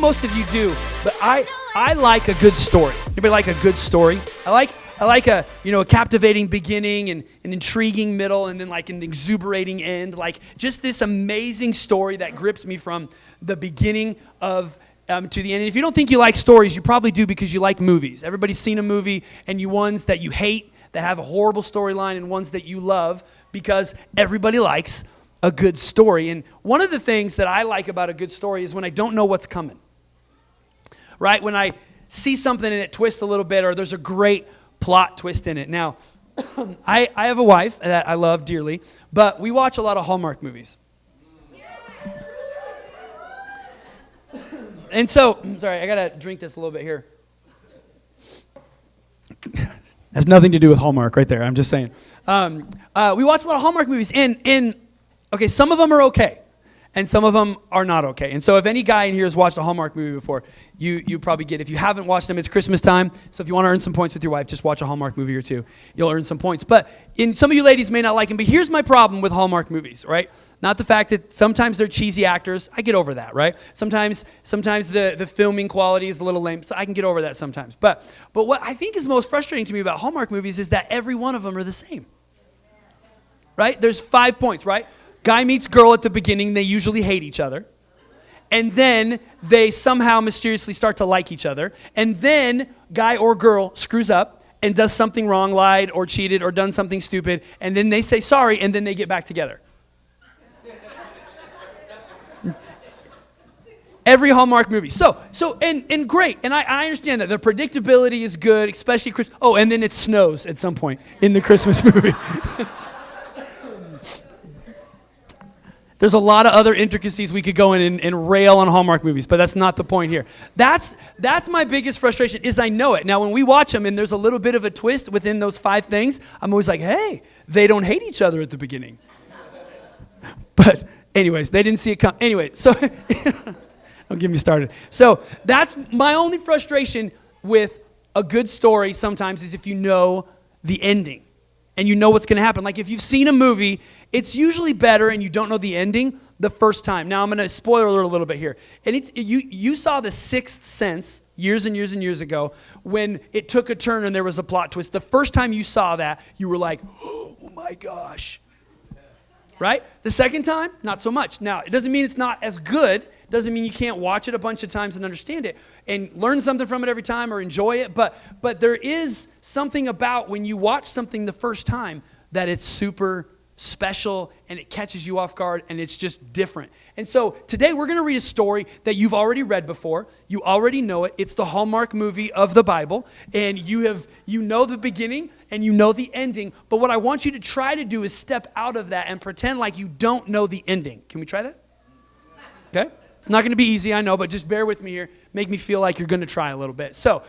most of you do, but I like a good story. Anybody like a good story? I like a captivating beginning and an intriguing middle and then like an exuberating end. Like just this amazing story that grips me from the beginning of to the end. And if you don't think you like stories, you probably do because you like movies. Everybody's seen a movie, and ones that you hate that have a horrible storyline and ones that you love because everybody likes a good story. And one of the things that I like about a good story is when I don't know what's coming. Right? When I see something and it twists a little bit, or there's a great plot twist in it. Now, I have a wife that I love dearly, but we watch a lot of Hallmark movies. And so, sorry, I got to drink this a little bit here. Has nothing to do with Hallmark right there, I'm just saying. We watch a lot of Hallmark movies, and okay, some of them are okay, and some of them are not okay. And so if any guy in here has watched a Hallmark movie before, you probably get it. If you haven't watched them, it's Christmas time, so if you want to earn some points with your wife, just watch a Hallmark movie or two. You'll earn some points. But some of you ladies may not like them, but here's my problem with Hallmark movies, right? Not the fact that sometimes they're cheesy actors. I get over that, right? Sometimes the filming quality is a little lame, so I can get over that sometimes. But what I think is most frustrating to me about Hallmark movies is that every one of them are the same, right? There's 5 points, right? Guy meets girl at the beginning. They usually hate each other. And then they somehow mysteriously start to like each other. And then guy or girl screws up and does something wrong, lied or cheated or done something stupid. And then they say sorry, and then they get back together. Every Hallmark movie. So and great. And I understand that. The predictability is good, especially Christmas. Oh, and then it snows at some point in the Christmas movie. There's a lot of other intricacies we could go in and rail on Hallmark movies, but that's not the point here. That's my biggest frustration, is I know it. Now, when we watch them and there's a little bit of a twist within those 5 things, I'm always like, hey, they don't hate each other at the beginning. But anyways, they didn't see it come. Anyway, so don't get me started. So that's my only frustration with a good story sometimes, is if you know the ending and you know what's going to happen. Like if you've seen a movie, it's usually better and you don't know the ending the first time. Now I'm going to spoiler alert a little bit here. And you saw The Sixth Sense years and years and years ago when it took a turn and there was a plot twist. The first time you saw that, you were like, oh my gosh. Right? The second time, not so much. Now, it doesn't mean it's not as good. It doesn't mean you can't watch it a bunch of times and understand it and learn something from it every time or enjoy it. But there is something about when you watch something the first time that it's super special and it catches you off guard and it's just different. And so today we're going to read a story that you've already read before. You already know it. It's the Hallmark movie of the Bible, and you know the beginning and you know the ending. But what I want you to try to do is step out of that and pretend like you don't know the ending. Can we try that? Okay? It's not going to be easy, I know, but just bear with me here. Make me feel like you're going to try a little bit. So,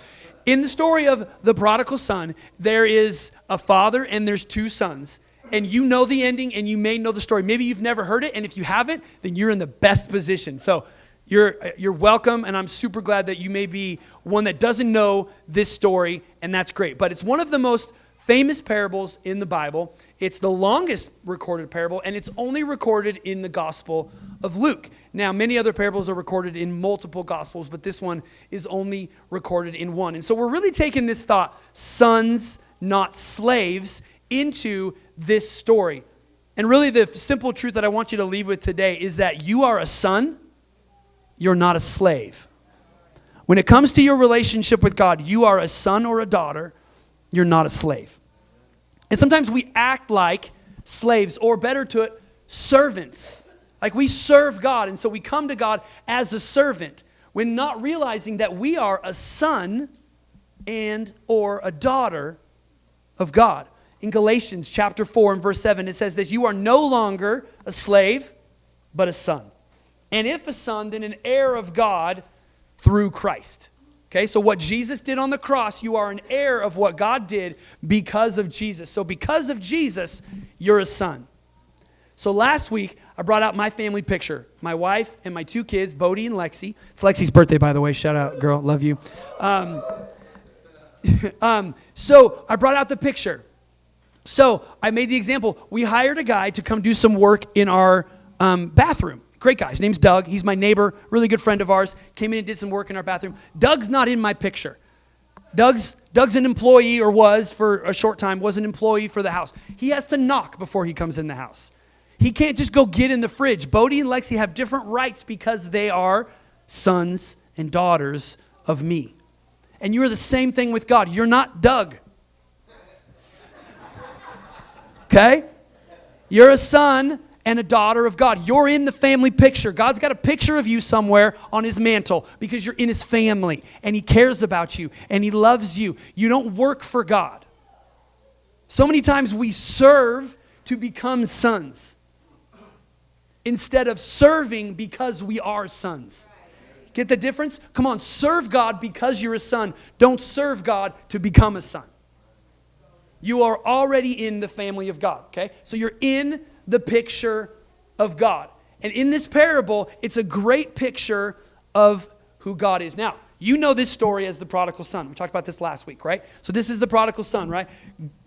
in the story of the prodigal son, there is a father and there's 2 sons. And you know the ending and you may know the story. Maybe you've never heard it, and if you haven't, then you're in the best position. So you're welcome, and I'm super glad that you may be one that doesn't know this story, and that's great. But it's one of the most famous parables in the Bible. It's the longest recorded parable, and it's only recorded in the Gospel of Luke. Now, many other parables are recorded in multiple Gospels, but this one is only recorded in one. And so we're really taking this thought, sons, not slaves, into this story. And really the simple truth that I want you to leave with today is that you are a son, you're not a slave. When it comes to your relationship with God, you are a son or a daughter, you're not a slave. And sometimes we act like slaves, or better to it, servants. Like we serve God, and so we come to God as a servant, when not realizing that we are a son and or a daughter of God. In Galatians chapter 4 and verse 7, it says that you are no longer a slave, but a son. And if a son, then an heir of God through Christ. Okay, so what Jesus did on the cross, you are an heir of what God did because of Jesus. So because of Jesus, you're a son. So last week, I brought out my family picture. My wife and my 2 kids, Bodie and Lexi. It's Lexi's birthday, by the way. Shout out, girl. Love you. So I brought out the picture. So I made the example. We hired a guy to come do some work in our bathroom. Great guy. His name's Doug. He's my neighbor, really good friend of ours. Came in and did some work in our bathroom. Doug's not in my picture. Doug's an employee, or was for a short time, was an employee for the house. He has to knock before he comes in the house. He can't just go get in the fridge. Bodie and Lexi have different rights because they are sons and daughters of me. And you're the same thing with God. You're not Doug. Okay? You're a son and a daughter of God. You're in the family picture. God's got a picture of you somewhere on his mantle because you're in his family and he cares about you and he loves you. You don't work for God. So many times we serve to become sons instead of serving because we are sons. Get the difference? Come on, serve God because you're a son. Don't serve God to become a son. You are already in the family of God, okay? So you're in the picture of God. And in this parable, it's a great picture of who God is. Now, you know this story as the prodigal son. We talked about this last week, right? So this is the prodigal son, right?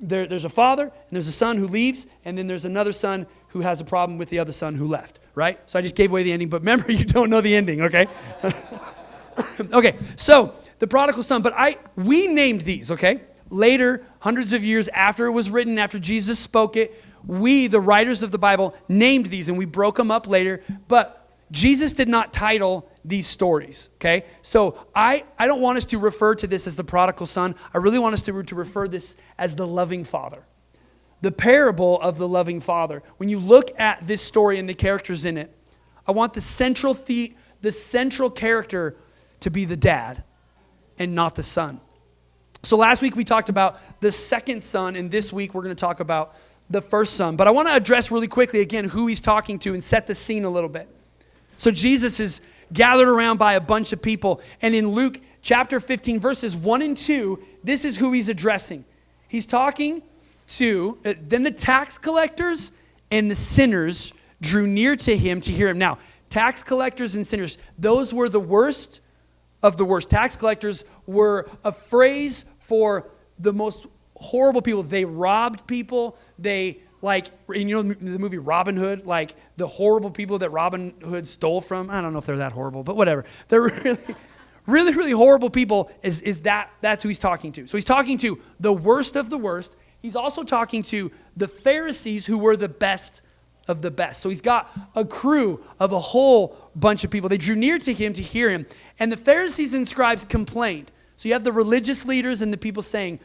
There's a father, and there's a son who leaves, and then there's another son who has a problem with the other son who left, right? So I just gave away the ending, but remember, you don't know the ending, okay? Okay, so the prodigal son, but we named these, okay? Later, hundreds of years after it was written, after Jesus spoke it, we, the writers of the Bible, named these, and we broke them up later, but Jesus did not title these stories, okay? So I don't want us to refer to this as the prodigal son. I really want us to refer this as the loving father. The parable of the loving father. When you look at this story and the characters in it, I want the central character to be the dad and not the son. So last week we talked about the second son, and this week we're going to talk about the first son. But I want to address really quickly again who he's talking to and set the scene a little bit. So Jesus is gathered around by a bunch of people, and in Luke chapter 15 verses 1 and 2, this is who he's addressing. He's talking to, then the tax collectors and the sinners drew near to him to hear him. Now, tax collectors and sinners, those were the worst of the worst. Tax collectors were a phrase for the most horrible people. They robbed people. They, like, and you know the movie Robin Hood, like the horrible people that Robin Hood stole from. I don't know if they're that horrible, but whatever. They're really horrible people. That's who he's talking to. So he's talking to the worst of the worst. He's also talking to the Pharisees, who were the best of the best. So he's got a crew of a whole bunch of people. They drew near to him to hear him. And the Pharisees and scribes complained. So you have the religious leaders and the people saying,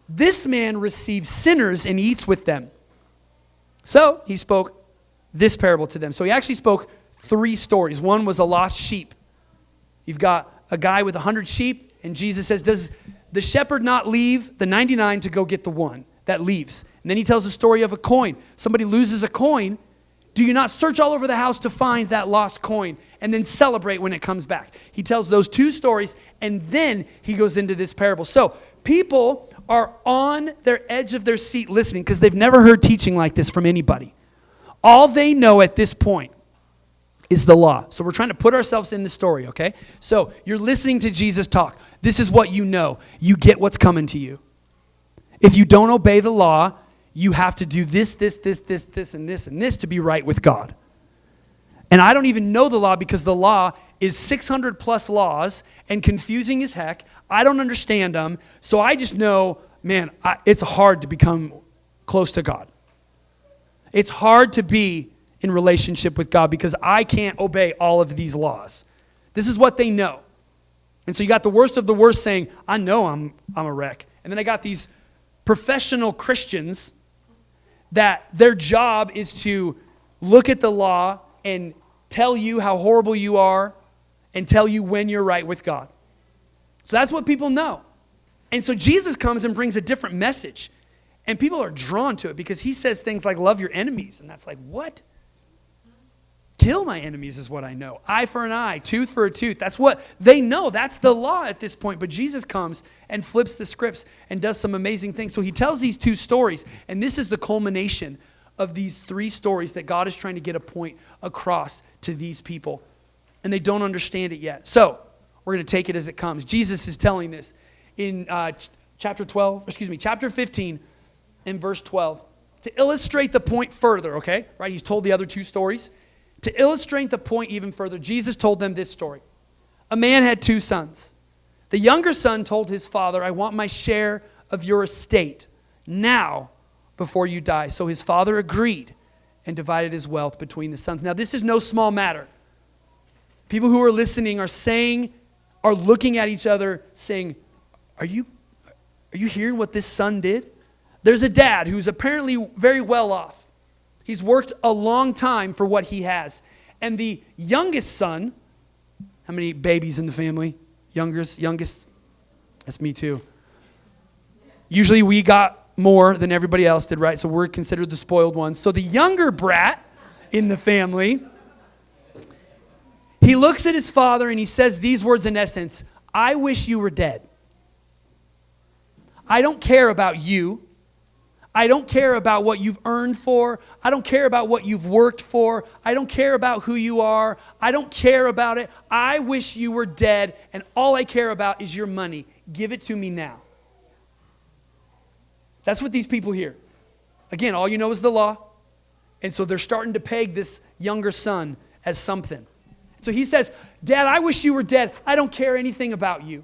"This man receives sinners and eats with them." So he spoke this parable to them. So he actually spoke 3 stories. One was a lost sheep. You've got a guy with 100 sheep, and Jesus says, "Does the shepherd not leave the 99 to go get the one that leaves?" And then he tells a story of a coin. Somebody loses a coin. Do you not search all over the house to find that lost coin and then celebrate when it comes back? He tells those 2 stories, and then he goes into this parable. So people are on their edge of their seat listening because they've never heard teaching like this from anybody. All they know at this point is the law. So we're trying to put ourselves in the story, okay? So you're listening to Jesus talk. This is what you know. You get what's coming to you. If you don't obey the law, you have to do this, and this to be right with God. And I don't even know the law because the law is 600 plus laws and confusing as heck. I don't understand them. So I just know, man, it's hard to become close to God. It's hard to be in relationship with God because I can't obey all of these laws. This is what they know. And so you got the worst of the worst saying, "I know I'm a wreck." And then I got these professional Christians that their job is to look at the law and tell you how horrible you are and tell you when you're right with God. So that's what people know. And so Jesus comes and brings a different message. And people are drawn to it because he says things like, "Love your enemies." And that's like, what? Kill my enemies is what I know. Eye for an eye, tooth for a tooth. That's what they know. That's the law at this point. But Jesus comes and flips the scripts and does some amazing things. So he tells these 2 stories. And this is the culmination of these 3 stories that God is trying to get a point across to these people. And they don't understand it yet. So we're going to take it as it comes. Jesus is telling this in chapter 15 and verse 12. To illustrate the point further, okay? Right? He's told the other 2 stories. To illustrate the point even further, Jesus told them this story. A man had 2 sons. The younger son told his father, I want my share of your estate now before you die. So his father agreed and divided his wealth between the sons. Now, this is no small matter. People who are listening are looking at each other saying, are you hearing what this son did? There's a dad who's apparently very well off. He's worked a long time for what he has. And the youngest son, how many babies in the family? Youngest? That's me too. Usually we got more than everybody else did, right? So we're considered the spoiled ones. So the younger brat in the family, he looks at his father and he says these words in essence, I wish you were dead. I don't care about you. I don't care about what you've earned for. I don't care about what you've worked for. I don't care about who you are. I don't care about it. I wish you were dead, and all I care about is your money. Give it to me now. That's what these people hear. Again, all you know is the law. And so they're starting to peg this younger son as something. So he says, Dad, I wish you were dead. I don't care anything about you.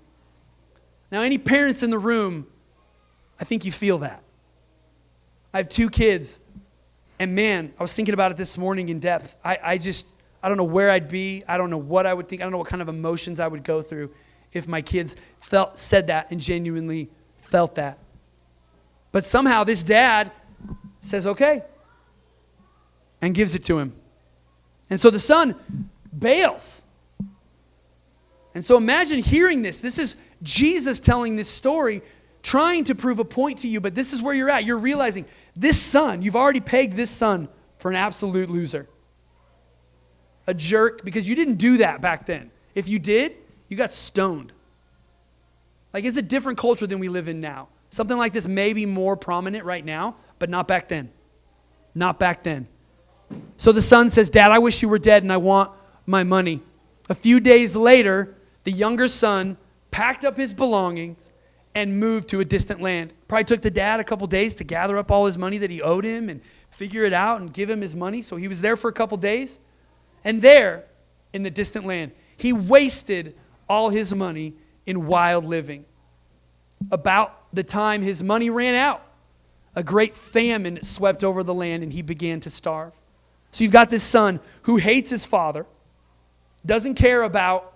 Now, any parents in the room, I think you feel that. I have 2 kids, and man, I was thinking about it this morning in depth. I don't know where I'd be. I don't know what I would think. I don't know what kind of emotions I would go through if my kids said that and genuinely felt that. But somehow this dad says, okay, and gives it to him. And so the son bails. And so imagine hearing this. This is Jesus telling this story, trying to prove a point to you, but this is where you're at. You're realizing this son, you've already pegged this son for an absolute loser. A jerk, because you didn't do that back then. If you did, you got stoned. Like, it's a different culture than we live in now. Something like this may be more prominent right now, but not back then. Not back then. So the son says, Dad, I wish you were dead and I want my money. A few days later, the younger son packed up his belongings and moved to a distant land. Probably took the dad a couple days to gather up all his money that he owed him and figure it out and give him his money. So he was there for a couple days. And there, in the distant land, he wasted all his money in wild living. About the time his money ran out, a great famine swept over the land and he began to starve. So you've got this son who hates his father, doesn't care about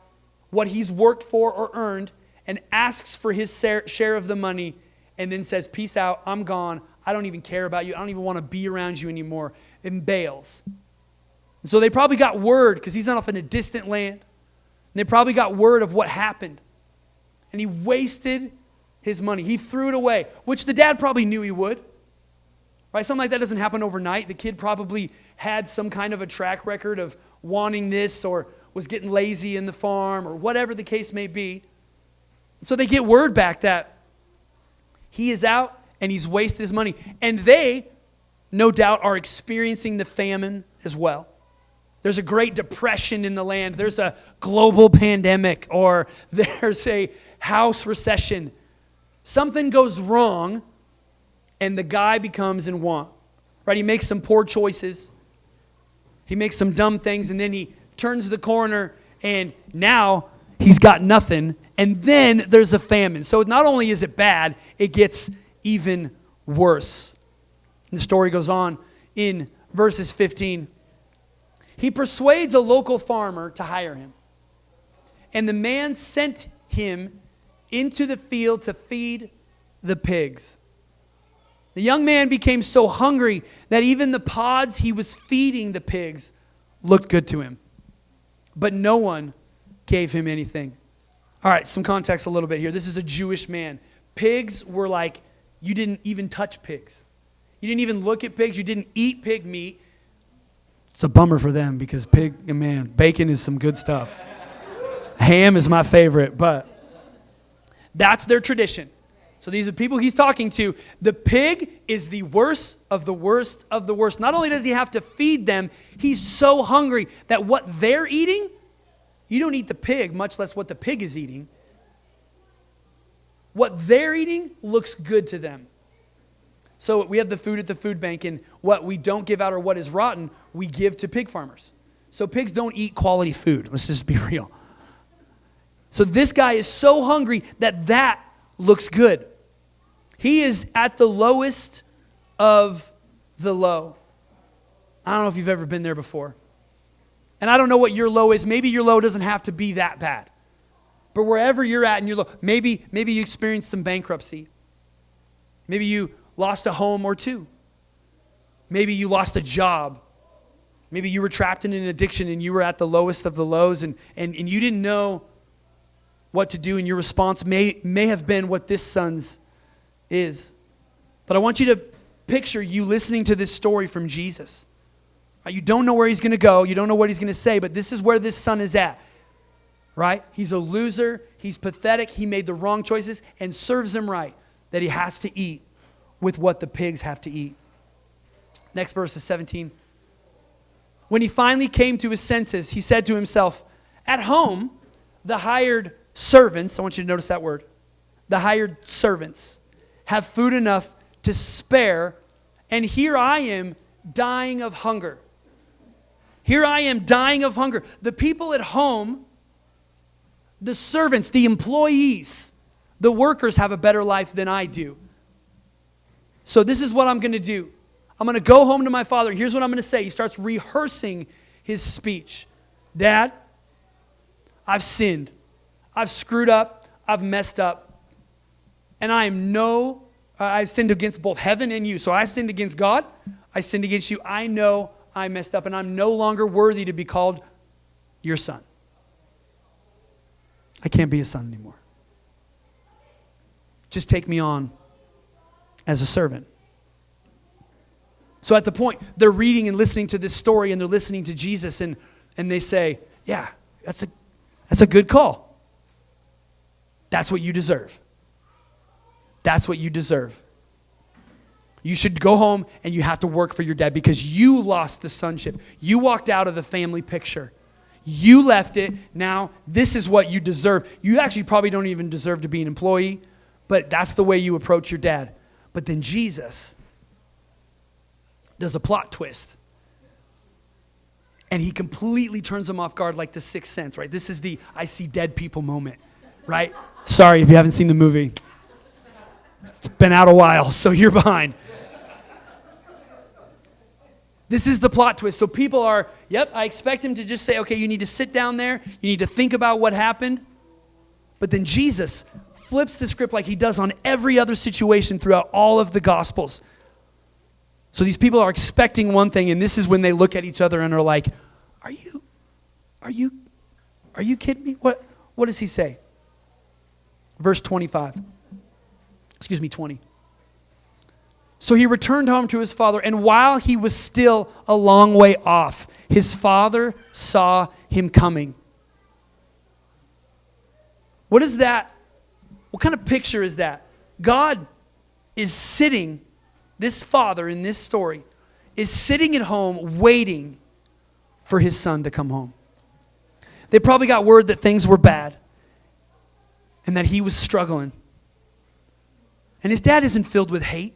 what he's worked for or earned, and asks for his share of the money, and then says, peace out, I'm gone, I don't even care about you, I don't even want to be around you anymore, and bails. And so they probably got word, because he's not off in a distant land, and they probably got word of what happened. And he wasted his money. He threw it away, which the dad probably knew he would. Right? Something like that doesn't happen overnight. The kid probably had some kind of a track record of wanting this, or was getting lazy in the farm, or whatever the case may be. So they get word back that he is out and he's wasted his money. And they, no doubt, are experiencing the famine as well. There's a great depression in the land. There's a global pandemic, or there's a house recession. Something goes wrong and the guy becomes in want. Right? He makes some poor choices. He makes some dumb things, and then he turns the corner and now he's got nothing. And then there's a famine. So not only is it bad, it gets even worse. And the story goes on in verses 15. He persuades a local farmer to hire him. And the man sent him into the field to feed the pigs. The young man became so hungry that even the pods he was feeding the pigs looked good to him. But no one gave him anything. All right, some context a little bit here. This is a Jewish man. Pigs were like, you didn't even touch pigs. You didn't even look at pigs. You didn't eat pig meat. It's a bummer for them because bacon is some good stuff. Ham is my favorite, but that's their tradition. So these are people he's talking to. The pig is the worst of the worst of the worst. Not only does he have to feed them, he's so hungry that what they're eating, you don't eat the pig, much less what the pig is eating. What they're eating looks good to them. So we have the food at the food bank, and what we don't give out or what is rotten, we give to pig farmers. So pigs don't eat quality food. Let's just be real. So this guy is so hungry that looks good. He is at the lowest of the low. I don't know if you've ever been there before. And I don't know what your low is. Maybe your low doesn't have to be that bad. But wherever you're at in your low, maybe you experienced some bankruptcy. Maybe you lost a home or two. Maybe you lost a job. Maybe you were trapped in an addiction and you were at the lowest of the lows and you didn't know what to do, and your response may have been what this son's is. But I want you to picture you listening to this story from Jesus. You don't know where he's going to go. You don't know what he's going to say, but this is where this son is at. Right? He's a loser. He's pathetic. He made the wrong choices, and serves him right that he has to eat with what the pigs have to eat. Next verse is 17. When he finally came to his senses, he said to himself, at home, the hired servants, I want you to notice that word, the hired servants have food enough to spare, and here I am dying of hunger. Here I am dying of hunger. The people at home, the servants, the employees, the workers have a better life than I do. So this is what I'm going to do. I'm going to go home to my father. Here's what I'm going to say. He starts rehearsing his speech. Dad, I've sinned. I've screwed up. I've messed up. And I've sinned against both heaven and you. So I sinned against God. I sinned against you. I know I messed up, and I'm no longer worthy to be called your son. I can't be a son anymore. Just take me on as a servant. So at the point, they're reading and listening to this story, and they're listening to Jesus, and they say, yeah, that's a good call. That's what you deserve. That's what you deserve. You should go home and you have to work for your dad because you lost the sonship. You walked out of the family picture. You left it. Now, this is what you deserve. You actually probably don't even deserve to be an employee, but that's the way you approach your dad. But then Jesus does a plot twist. And he completely turns them off guard like the Sixth Sense, right? This is the I see dead people moment, right? Sorry if you haven't seen the movie. It's been out a while, so you're behind. This is the plot twist. So people are, I expect him to just say, okay, you need to sit down there. You need to think about what happened. But then Jesus flips the script like he does on every other situation throughout all of the Gospels. So these people are expecting one thing, and this is when they look at each other and are like, are you kidding me? What does he say? Verse 20. So he returned home to his father, and while he was still a long way off, his father saw him coming. What is that? What kind of picture is that? God is sitting, this father in this story, is sitting at home waiting for his son to come home. They probably got word that things were bad and that he was struggling. And his dad isn't filled with hate.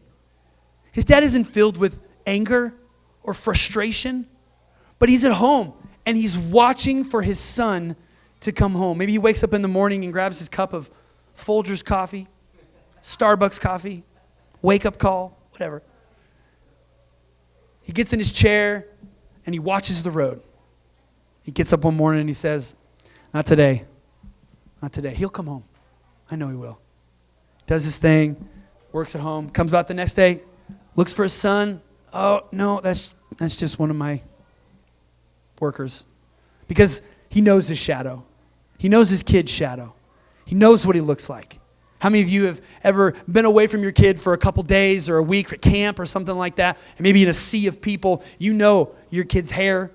His dad isn't filled with anger or frustration, but he's at home and he's watching for his son to come home. Maybe he wakes up in the morning and grabs his cup of Folgers coffee, Starbucks coffee, wake-up call, whatever. He gets in his chair and he watches the road. He gets up one morning and he says, not today. Not today. He'll come home. I know he will. Does his thing, works at home, comes back the next day, looks for his son. Oh, no, that's just one of my workers. Because he knows his shadow. He knows his kid's shadow. He knows what he looks like. How many of you have ever been away from your kid for a couple days or a week at camp or something like that, and maybe in a sea of people, you know your kid's hair,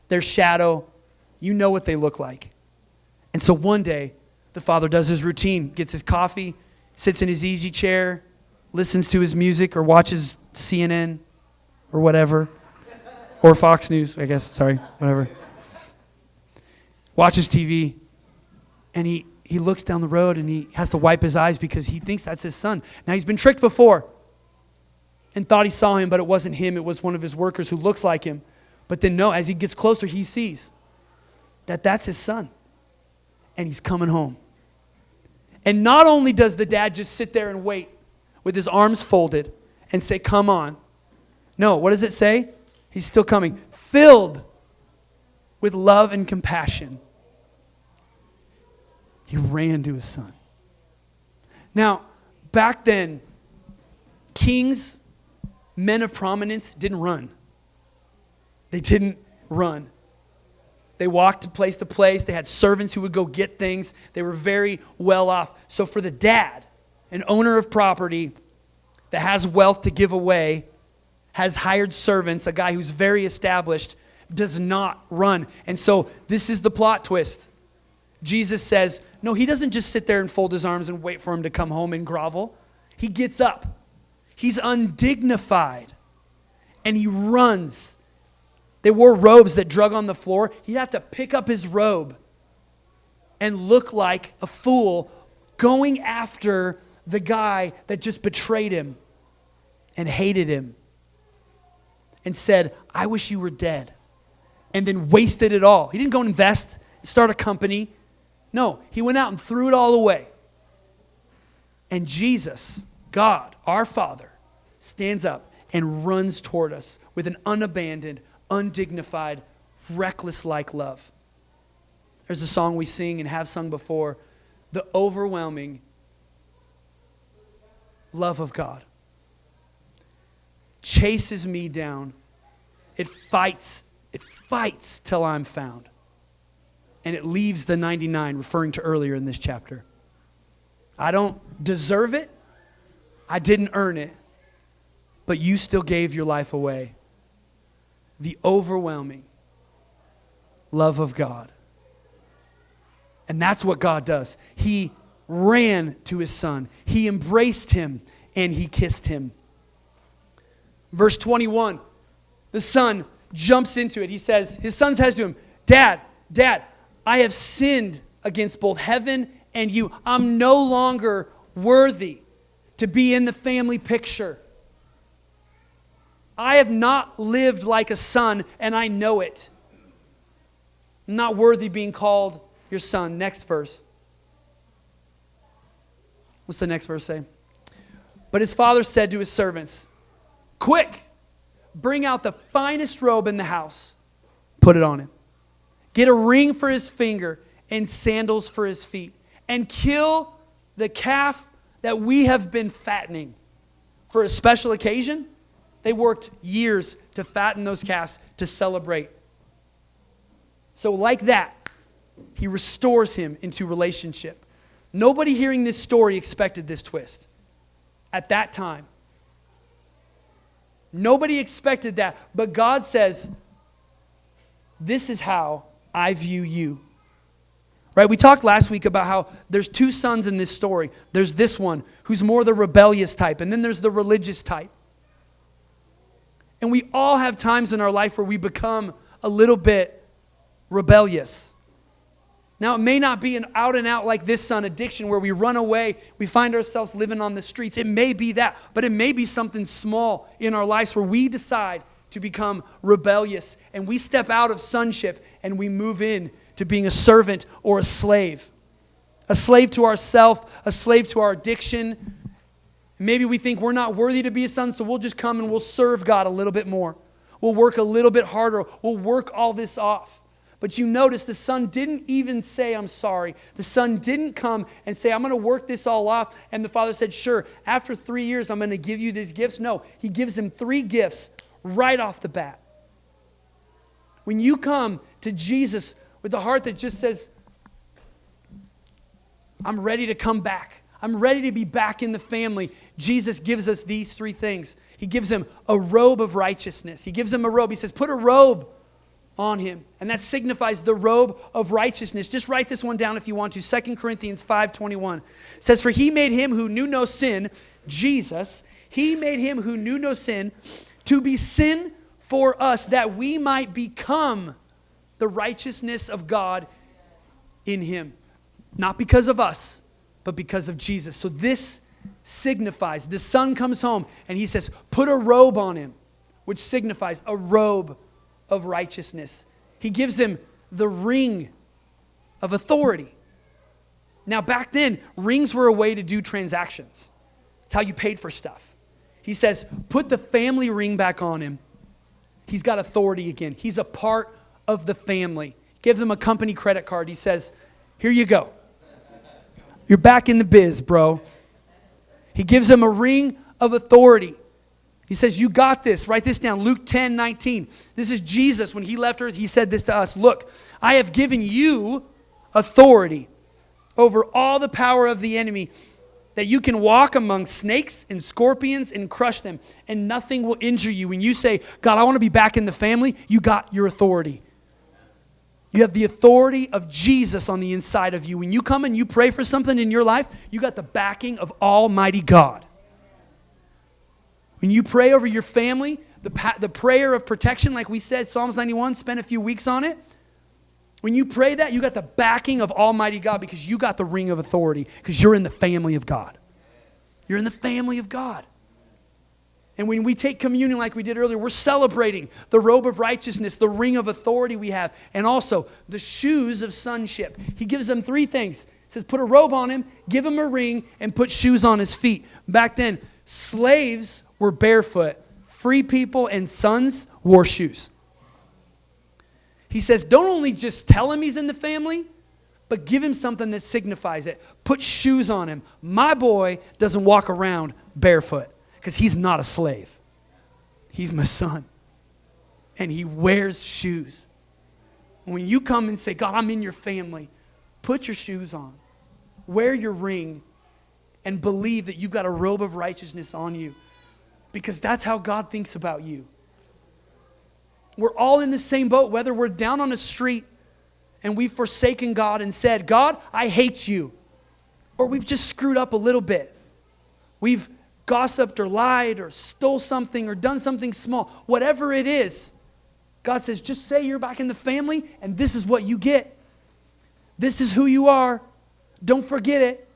their shadow, you know what they look like. And so one day, the father does his routine, gets his coffee, sits in his easy chair, listens to his music or watches CNN or whatever, or Fox News, I guess, whatever. Watches TV, and he looks down the road and he has to wipe his eyes because he thinks that's his son. Now, he's been tricked before and thought he saw him, but it wasn't him. It was one of his workers who looks like him. But then no, as he gets closer, he sees that that's his son. And he's coming home. And not only does the dad just sit there and wait with his arms folded and say, come on. No, what does it say? He's still coming. Filled with love and compassion. He ran to his son. Now, back then, kings, men of prominence didn't run. They didn't run. They walked to place. They had servants who would go get things. They were very well off. So for the dad, an owner of property that has wealth to give away, has hired servants, a guy who's very established, does not run. And so this is the plot twist. Jesus says, no, he doesn't just sit there and fold his arms and wait for him to come home and grovel. He gets up. He's undignified. And he runs. They wore robes that drug on the floor. He'd have to pick up his robe and look like a fool going after the guy that just betrayed him and hated him and said, I wish you were dead. And then wasted it all. He didn't go and invest, start a company. No, he went out and threw it all away. And Jesus, God, our Father, stands up and runs toward us with an unabandoned, undignified, reckless-like love. There's a song we sing and have sung before, the overwhelming love of God chases me down. It fights till I'm found. And it leaves the 99, referring to earlier in this chapter. I don't deserve it. I didn't earn it. But you still gave your life away. The overwhelming love of God. And that's what God does. He ran to his son. He embraced him and he kissed him. Verse 21, the son jumps into it. He says, his son says to him, Dad, I have sinned against both heaven and you. I'm no longer worthy to be in the family picture. I have not lived like a son, and I know it. I'm not worthy being called your son. Next verse. What's the next verse say? But his father said to his servants, quick, bring out the finest robe in the house. Put it on him. Get a ring for his finger and sandals for his feet. And kill the calf that we have been fattening. For a special occasion, they worked years to fatten those calves to celebrate. So like that, he restores him into relationship. Nobody hearing this story expected this twist at that time. Nobody expected that. But God says, this is how I view you. Right? We talked last week about how there's two sons in this story. There's this one who's more the rebellious type, and then there's the religious type. And we all have times in our life where we become a little bit rebellious. Now, it may not be an out and out like this son addiction where we run away, we find ourselves living on the streets. It may be that, but it may be something small in our lives where we decide to become rebellious and we step out of sonship and we move in to being a servant or a slave. A slave to ourself, a slave to our addiction. Maybe we think we're not worthy to be a son, so we'll just come and we'll serve God a little bit more. We'll work a little bit harder. We'll work all this off. But you notice the son didn't even say, I'm sorry. The son didn't come and say, I'm going to work this all off. And the father said, sure, after 3 years, I'm going to give you these gifts. No, he gives him 3 gifts right off the bat. When you come to Jesus with a heart that just says, I'm ready to come back. I'm ready to be back in the family. Jesus gives us these 3 things. He gives him a robe of righteousness. He gives him a robe. He says, put a robe on him. And that signifies the robe of righteousness. Just write this one down if you want to. 2 Corinthians 5:21 says, for he made him who knew no sin, Jesus, he made him who knew no sin to be sin for us, that we might become the righteousness of God in him. Not because of us, but because of Jesus. So this signifies, the son comes home and he says, put a robe on him, which signifies a robe of righteousness. He gives him the ring of authority. Now, back then, rings were a way to do transactions. It's how you paid for stuff. He says, put the family ring back on him. He's got authority again. He's a part of the family. Gives him a company credit card. He says, here you go. You're back in the biz, bro. He gives him a ring of authority. He says, you got this. Write this down. Luke 10:19. This is Jesus. When he left earth, he said this to us. Look, I have given you authority over all the power of the enemy, that you can walk among snakes and scorpions and crush them, and nothing will injure you. When you say, God, I want to be back in the family, you got your authority. You have the authority of Jesus on the inside of you. When you come and you pray for something in your life, you got the backing of Almighty God. When you pray over your family, the prayer of protection, like we said, Psalms 91, spend a few weeks on it. When you pray that, you got the backing of Almighty God because you got the ring of authority because you're in the family of God. You're in the family of God. And when we take communion like we did earlier, we're celebrating the robe of righteousness, the ring of authority we have, and also the shoes of sonship. He gives them three things. He says, put a robe on him, give him a ring, and put shoes on his feet. Back then, slaves were barefoot. Free people and sons wore shoes. He says, don't only just tell him he's in the family, but give him something that signifies it. Put shoes on him. My boy doesn't walk around barefoot because he's not a slave. He's my son. And he wears shoes. When you come and say, God, I'm in your family, put your shoes on. Wear your ring and believe that you've got a robe of righteousness on you because that's how God thinks about you. We're all in the same boat, whether we're down on a street and we've forsaken God and said, God, I hate you. Or we've just screwed up a little bit. We've gossiped or lied or stole something or done something small. Whatever it is, God says, just say you're back in the family and this is what you get. This is who you are. Don't forget it.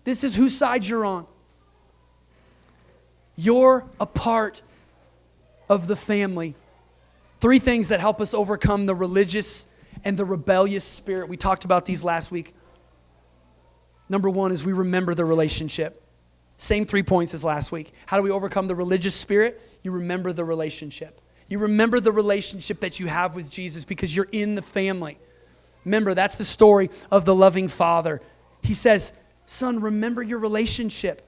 This is whose side you're on. You're a part of the family. Three things that help us overcome the religious and the rebellious spirit. We talked about these last week. Number one is we remember the relationship. Same 3 points as last week. How do we overcome the religious spirit? You remember the relationship. You remember the relationship that you have with Jesus because you're in the family. Remember, that's the story of the loving Father. He says, son, remember your relationship.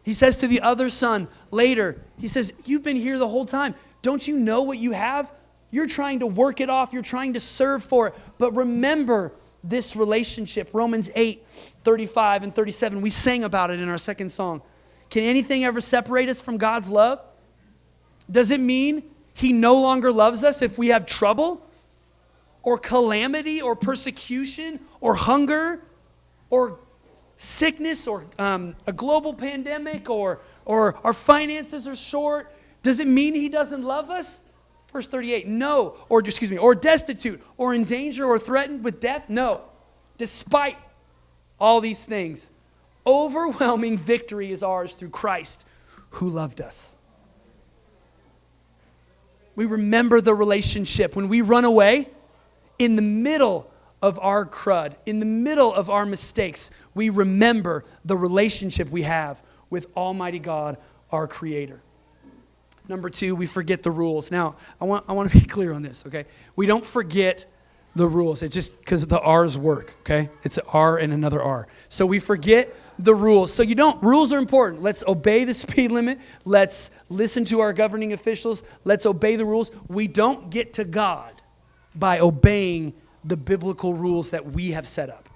He says to the other son later, he says, you've been here the whole time. Don't you know what you have? You're trying to work it off. You're trying to serve for it. But remember this relationship. Romans 8:35 and 37. We sang about it in our second song. Can anything ever separate us from God's love? Does it mean he no longer loves us if we have trouble or calamity or persecution or hunger or sickness or a global pandemic or our finances are short? Does it mean he doesn't love us? Verse 38, no. Or destitute, or in danger, or threatened with death? No. Despite all these things, overwhelming victory is ours through Christ who loved us. We remember the relationship. When we run away, in the middle of our crud, in the middle of our mistakes, we remember the relationship we have with Almighty God, our Creator. Number two, we forget the rules. Now, I want to be clear on this, okay? We don't forget the rules. It's just because the R's work, okay? It's an R and another R. So we forget the rules. So rules are important. Let's obey the speed limit. Let's listen to our governing officials. Let's obey the rules. We don't get to God by obeying the biblical rules that we have set up.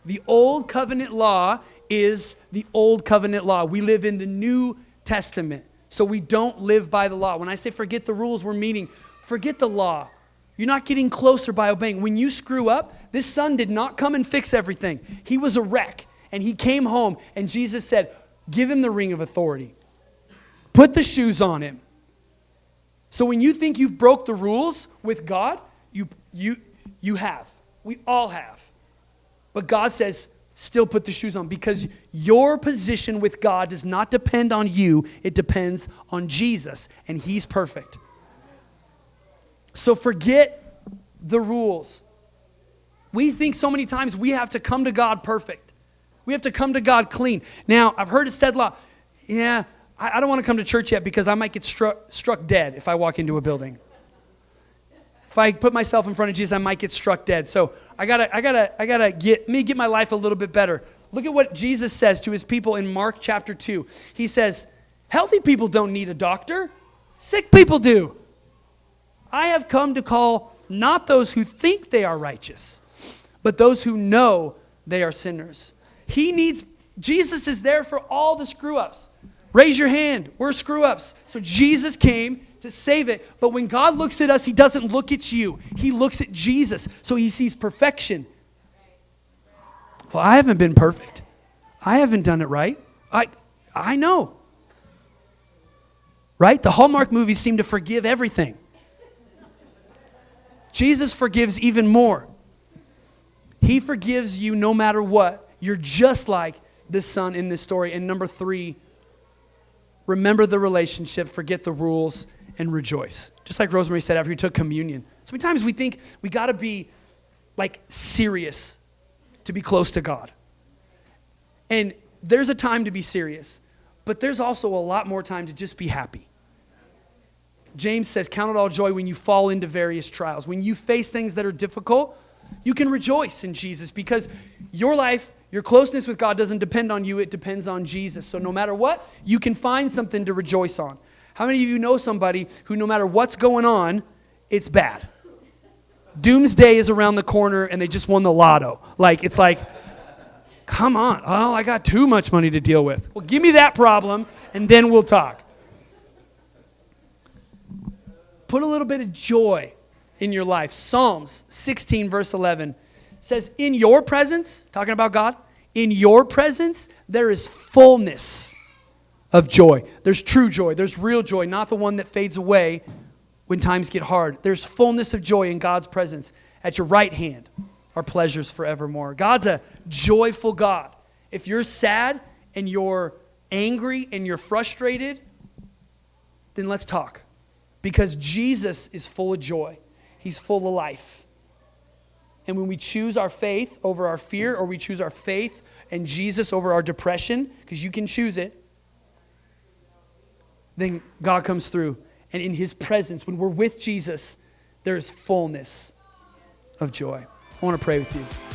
The old covenant law is the old covenant law. We live in the New Testament. So we don't live by the law. When I say forget the rules, we're meaning forget the law. You're not getting closer by obeying. When you screw up, this son did not come and fix everything. He was a wreck, and he came home, and Jesus said, give him the ring of authority. Put the shoes on him. So when you think you've broke the rules with God, you have. We all have. But God says, still put the shoes on because your position with God does not depend on you. It depends on Jesus, and he's perfect. So forget the rules. We think so many times we have to come to God perfect. We have to come to God clean. Now, I've heard it said a lot, yeah, I don't want to come to church yet because I might get struck dead if I walk into a building. If I put myself in front of Jesus, I might get struck dead. So I gotta get my life a little bit better. Look at what Jesus says to his people in Mark chapter 2. He says, healthy people don't need a doctor. Sick people do. I have come to call not those who think they are righteous, but those who know they are sinners. Jesus is there for all the screw-ups. Raise your hand. We're screw-ups. So Jesus came to save it. But when God looks at us, he doesn't look at you. He looks at Jesus. So he sees perfection. Well, I haven't been perfect. I haven't done it right. I know. Right? The Hallmark movies seem to forgive everything. Jesus forgives even more. He forgives you no matter what. You're just like this son in this story. And number 3, remember the relationship, forget the rules, and rejoice. Just like Rosemary said after you took communion. So many times we think we got to be like serious to be close to God. And there's a time to be serious, but there's also a lot more time to just be happy. James says, count it all joy when you fall into various trials. When you face things that are difficult, you can rejoice in Jesus because your life, your closeness with God doesn't depend on you, it depends on Jesus. So no matter what, you can find something to rejoice on. How many of you know somebody who no matter what's going on, it's bad? Doomsday is around the corner and they just won the lotto. It's like, come on, oh, I got too much money to deal with. Well, give me that problem and then we'll talk. Put a little bit of joy in your life. Psalms 16 verse 11 says, in your presence, talking about God, in your presence, there is fullness of joy. There's true joy. There's real joy, not the one that fades away when times get hard. There's fullness of joy in God's presence. At your right hand are pleasures forevermore. God's a joyful God. If you're sad and you're angry and you're frustrated, then let's talk. Because Jesus is full of joy. He's full of life. And when we choose our faith over our fear, or we choose our faith and Jesus over our depression, because you can choose it, then God comes through. And in his presence, when we're with Jesus, there is fullness of joy. I want to pray with you.